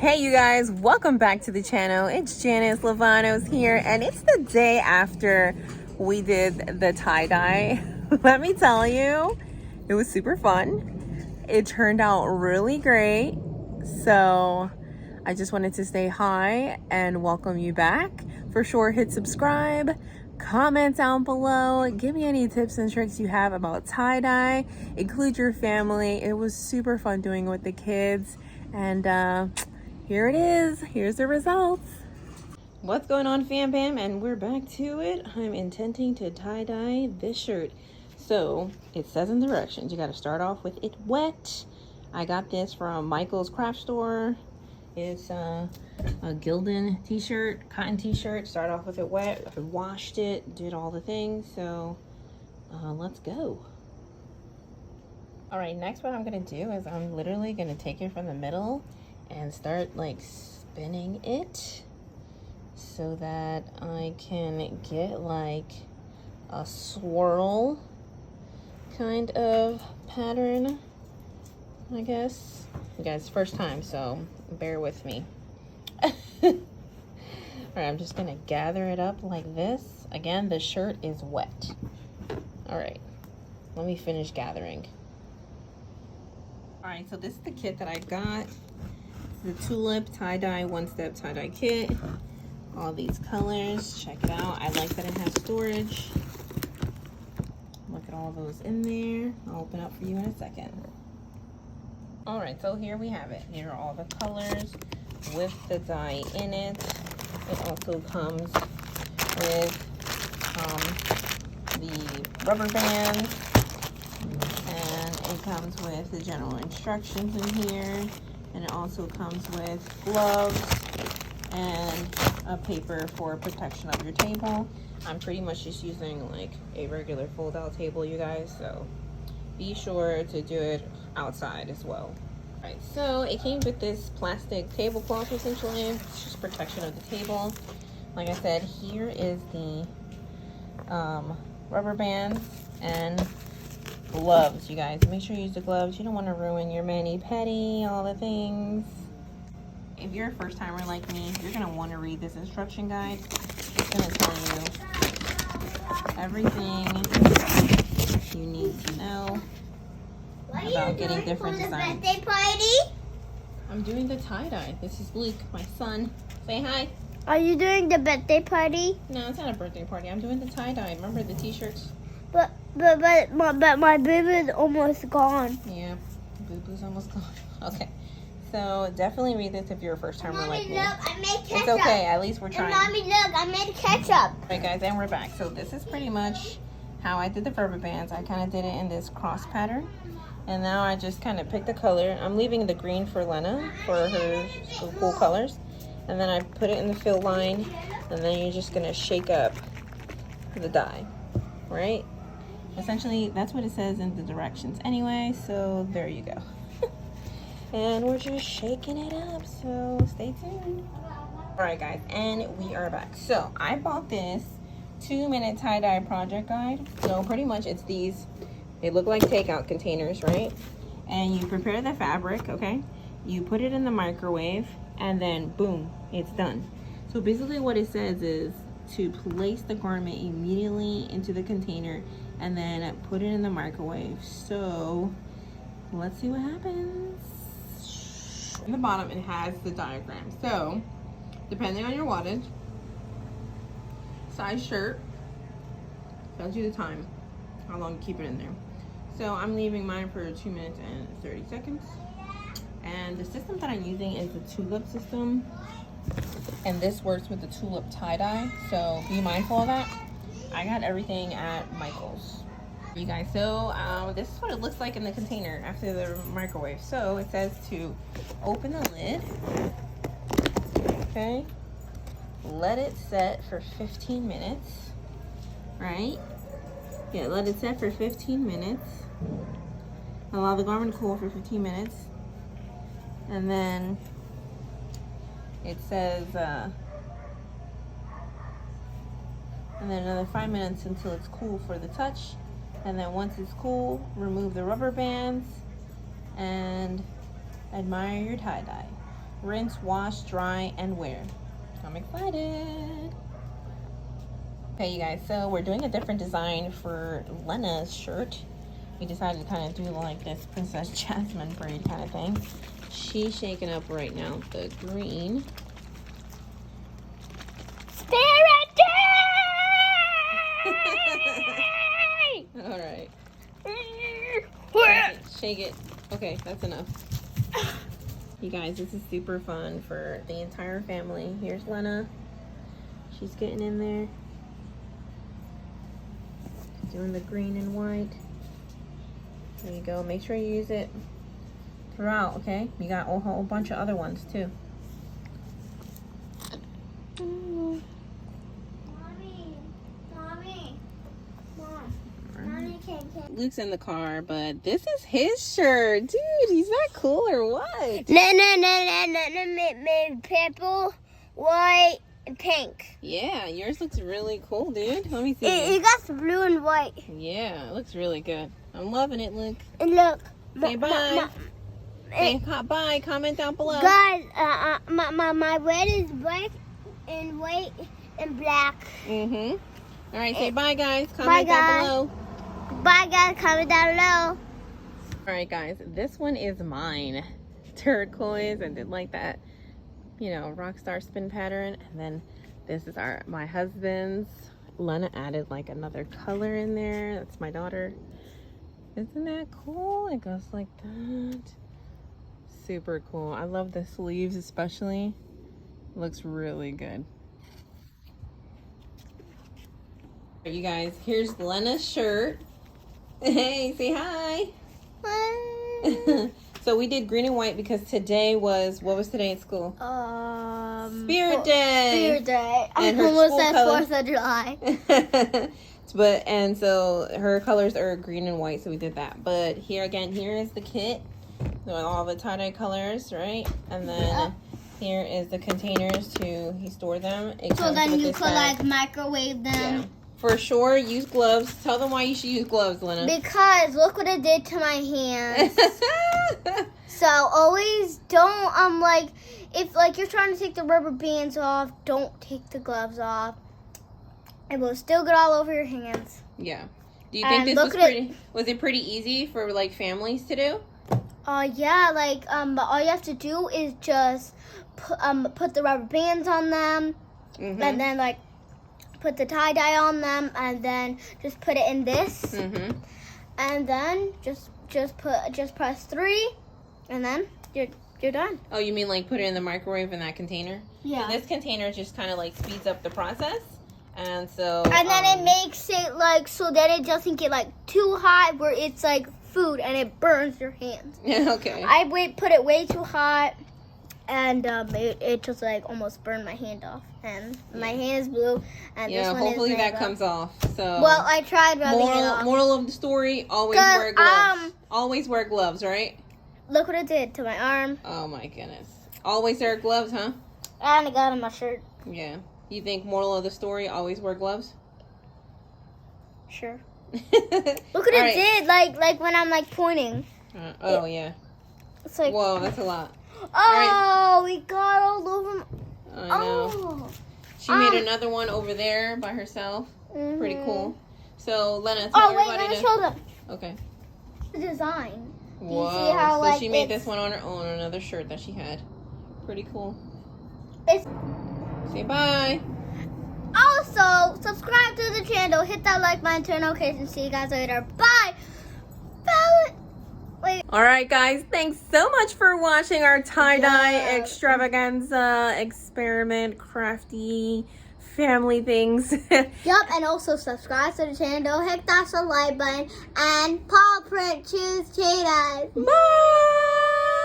Hey you guys, welcome back to the channel. It's Janice Lavanos here, and it's the day after we did the tie-dye. Let me tell you, it was super fun. It turned out really great. So I just wanted to say hi and welcome you back. For sure, hit subscribe, comment down below, give me any tips and tricks you have about tie-dye, include your family. It was super fun doing it with the kids, and here it is. Here's the results. What's going on, fam bam? And we're back to it. I'm intending to tie-dye this shirt. So it says in the directions, you got to start off with it wet. I got this from Michael's craft store. It's a Gilden t-shirt, cotton t-shirt. Start off with it wet. I washed it, did all the things. So let's go. All right, next what I'm gonna do is I'm literally gonna take it from the middle and start like spinning it so that I can get like a swirl kind of pattern, I guess. You guys, first time, so bear with me. All right, I'm just gonna gather it up like this. Again, the shirt is wet. All right, let me finish gathering. All right, so this is the kit that I got. The Tulip tie-dye one-step tie-dye kit. All these colors, check it out. I like that it has storage. Look at all those in there. I'll open up for you in a second. All right, so here we have it. Here are all the colors with the dye in it. It also comes with the rubber bands, and it comes with the general instructions in here. And it also comes with gloves and a paper for protection of your table. I'm pretty much just using like a regular fold-out table, you guys, so be sure to do it outside as well. All right, so it came with this plastic tablecloth, essentially. It's just protection of the table. Like I said, here is the rubber bands and gloves, you guys. Make sure you use the gloves. You don't want to ruin your mani-pedi, all the things. If you're a first timer like me, you're going to want to read this instruction guide. It's going to tell you everything you need to know about getting different designs. Birthday party? I'm doing the tie-dye. This is Luke, my son. Say hi. Are you doing the birthday party? No, it's not a birthday party. I'm doing the tie-dye. Remember the t-shirts? But my boob is almost gone. Yeah, boo-boo's almost gone. Okay, so definitely read this if you're a first timer like me. Look, I made ketchup. It's okay, at least we're trying. And Mommy, look, I made ketchup. Alright guys, and we're back. So this is pretty much how I did the rubber bands. I kind of did it in this cross pattern. And now I just kind of picked the color. I'm leaving the green for Lena for her cool colors. And then I put it in the fill line. And then you're just going to shake up the dye, right? Essentially, that's what it says in the directions anyway, so there you go. And we're just shaking it up, so stay tuned. All right, guys, and we are back. So I bought this 2-minute tie-dye project guide. So pretty much it's these, they look like takeout containers, right? And you prepare the fabric, okay? You put it in the microwave, and then boom, it's done. So basically what it says is to place the garment immediately into the container and then put it in the microwave. So let's see what happens. In the bottom it has the diagram. So depending on your wattage, size shirt, tells you the time, how long you keep it in there. So I'm leaving mine for 2 minutes and 30 seconds. And the system that I'm using is the Tulip system. And this works with the Tulip tie-dye, so be mindful of that. I got everything at Michael's. You guys, so this is what it looks like in the container after the microwave. So it says to open the lid, okay? Let it set for 15 minutes, right? Yeah, let it set for 15 minutes. Allow the garment to cool for 15 minutes. And then it says, and then another 5 minutes until it's cool for the touch. And then once it's cool, remove the rubber bands and admire your tie-dye. rinse, wash, dry, and wear. I'm excited. Okay, you guys, so we're doing a different design for Lena's shirt. We decided to kind of do like this Princess Jasmine braid kind of thing. She's shaking up right now the green. All right. Shake it. Okay, that's enough. You guys, this is super fun for the entire family. Here's Lena. She's getting in there. Doing the green and white. There you go. Make sure you use it throughout, okay? You got a whole bunch of other ones too. Luke's in the car, but this is his shirt. Dude, he's not cool or what? No, purple, white, and pink. Yeah, yours looks really cool, dude. Let me see. It got blue and white. Yeah, it looks really good. I'm loving it, Luke. And look. Say bye. Say bye. Comment down below. Guys, my red is black and white and black. All right, say bye, guys. Comment down below. Bye, guys. Comment down below. All right, guys. This one is mine. Turquoise. I did like that, you know, rock star spin pattern. And then this is my husband's. Lena added like another color in there. That's my daughter. Isn't that cool? It goes like that. Super cool. I love the sleeves especially. Looks really good. You guys, here's Lena's shirt. Hey, say hi. Hi. So we did green and white because today was, what was today at school? Spirit Day. Spirit Day. And I her almost school said color- 4th of July. And so her colors are green and white, so we did that. But here again, here is the kit with all the tie-dye colors, right? And then here is the containers to store them. So then you could like microwave them. Yeah. For sure, use gloves. Tell them why you should use gloves, Lena. Because look what it did to my hands. So always don't like if like you're trying to take the rubber bands off, don't take the gloves off. It will still get all over your hands. Yeah. Do you think this was it pretty easy for like families to do? Yeah, like but all you have to do is just put the rubber bands on them, and then like put the tie-dye on them, and then just put it in this, and then just press 3, and then you're done. Oh, you mean like put it in the microwave in that container? Yeah. So this container just kind of like speeds up the process, and so. And then it makes it like so that it doesn't get like too hot where it's like food and it burns your hands. Yeah. Okay. I put it way too hot, and it just like almost burned my hand off, and my hand is blue. And yeah, this one hopefully is that comes off. So. Well, I tried rubbing it off. Moral of the story: always wear gloves. Always wear gloves, right? Look what it did to my arm. Oh my goodness! Always wear gloves, huh? And it got on my shirt. Yeah. You think moral of the story: always wear gloves? Sure. Look what it did, like when I'm like pointing. Yeah. It's like. Whoa, that's a lot. Oh, we got all over. I know. She made another one over there by herself. Pretty cool. So Lena, tell everybody let me show them. Okay. The design. Whoa. Do you see how, so like, she made this one on her own, another shirt that she had. Pretty cool. Say bye. Also, subscribe to the channel, hit that like button, turn notifications. See you guys later. Bye. Wait. All right, guys. Thanks so much for watching our tie-dye extravaganza, experiment, crafty, family things. Yup, and also subscribe to the channel, hit that like button, and paw print, choose Tye Die. Bye.